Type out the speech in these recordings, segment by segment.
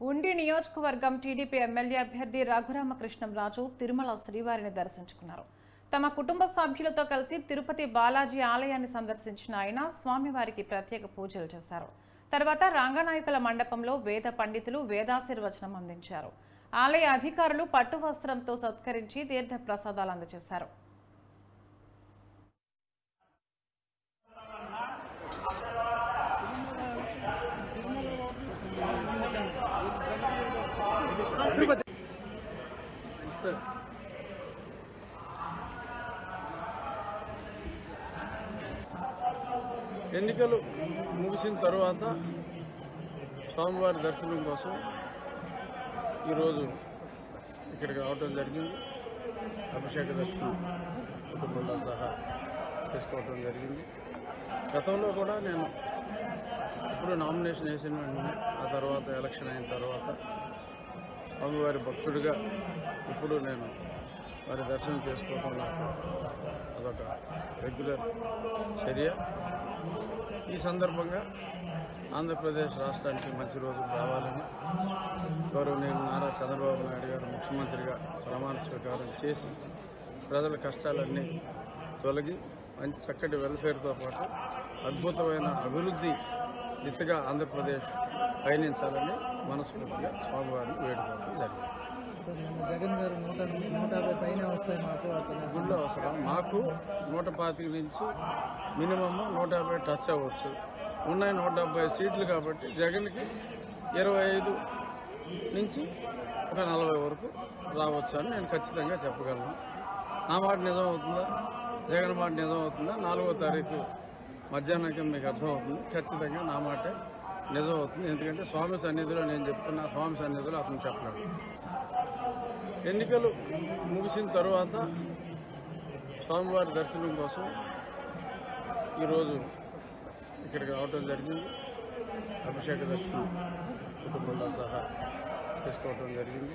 ఉండి నియోజకవర్గం TDP MLA అభ్యర్థి రఘురామకృష్ణంరాజు తిరుమల శ్రీవారిని దర్శించుకున్నారు. తమ కుటుంబ సభ్యులతో కలిసి తిరుపతి బాలాజీ ఆలయాన్ని సందర్శించిన ఆయన స్వామివారికి ప్రత్యేక పూజలు చేశారు. తర్వాత రంగనాయకుల మండపంలో వేద పండితులు వేదాశీర్వచనం అందించారు. ఆలయ అధికారులు పట్టు వస్త్రంతో సత్కరించి తీర్థ ప్రసాదాలు అందజేశారు. ఎన్నికలు ముగిసిన తర్వాత స్వామివారి దర్శనం కోసం ఈరోజు ఇక్కడికి రావడం జరిగింది. అభిషేక దర్శనం కుటుంబంలో సహా చేసుకోవడం జరిగింది. గతంలో కూడా నేను ఇప్పుడు నామినేషన్ వేసిన వెంటనే ఆ తర్వాత ఎలక్షన్ అయిన తర్వాత స్వామివారి భక్తుడిగా ఇప్పుడు నేను వారి దర్శనం చేసుకోవడం నాకు అదొక రెగ్యులర్ చర్య. ఈ సందర్భంగా ఆంధ్రప్రదేశ్ రాష్ట్రానికి మంచి రోజులు రావాలని గౌరవనీయులు నారా చంద్రబాబు నాయుడు గారు ముఖ్యమంత్రిగా ప్రమాణ స్వీకారం చేసి ప్రజల కష్టాలన్నీ తొలగి మంచి చక్కటి వెల్ఫేర్తో పాటు అద్భుతమైన అభివృద్ధి దిశగా ఆంధ్రప్రదేశ్ పయనించాలని మనస్ఫూర్తిగా స్వామివారిని వేడుకోవడం జరిగింది. జగన్ గారు 150 పైన వస్తాయి గుళ్ళు అవసరం. మాకు 125 నుంచి మినిమమ్ 150 టచ్ అవ్వచ్చు. ఉన్నాయి 170 సీట్లు కాబట్టి జగన్కి 25 నుంచి ఒక 40 వరకు రావచ్చు అని నేను ఖచ్చితంగా చెప్పగలను. నా మాట నిజం అవుతుందా, జగన్ మాట నిజం అవుతుందా, 4వ తారీఖు మధ్యాహ్నానికి మీకు అర్థమవుతుంది. ఖచ్చితంగా నా మాటే నిజం అవుతుంది. ఎందుకంటే స్వామి సన్నిధిలో నేను చెప్తున్నా, స్వామి సన్నిధిలో అతను చెప్పలేడు. ఎన్నికలు ముగిసిన తర్వాత స్వామివారి దర్శనం కోసం ఈరోజు ఇక్కడికి రావడం జరిగింది. అభిషేక దర్శనం కుటుంబంలో సహా చేసుకోవడం జరిగింది.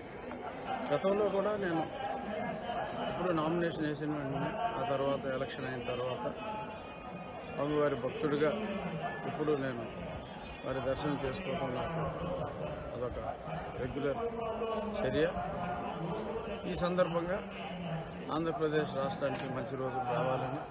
గతంలో కూడా నేను ఇప్పుడు నామినేషన్ వేసిన వెంటనే ఆ తర్వాత ఎలక్షన్ అయిన తర్వాత స్వామివారి భక్తుడిగా ఇప్పుడు నేను వారి దర్శనం చేసుకోవడం నాకు అదొక రెగ్యులర్ చర్య. ఈ సందర్భంగా ఆంధ్రప్రదేశ్ రాష్ట్రానికి మంచి రోజులు రావాలని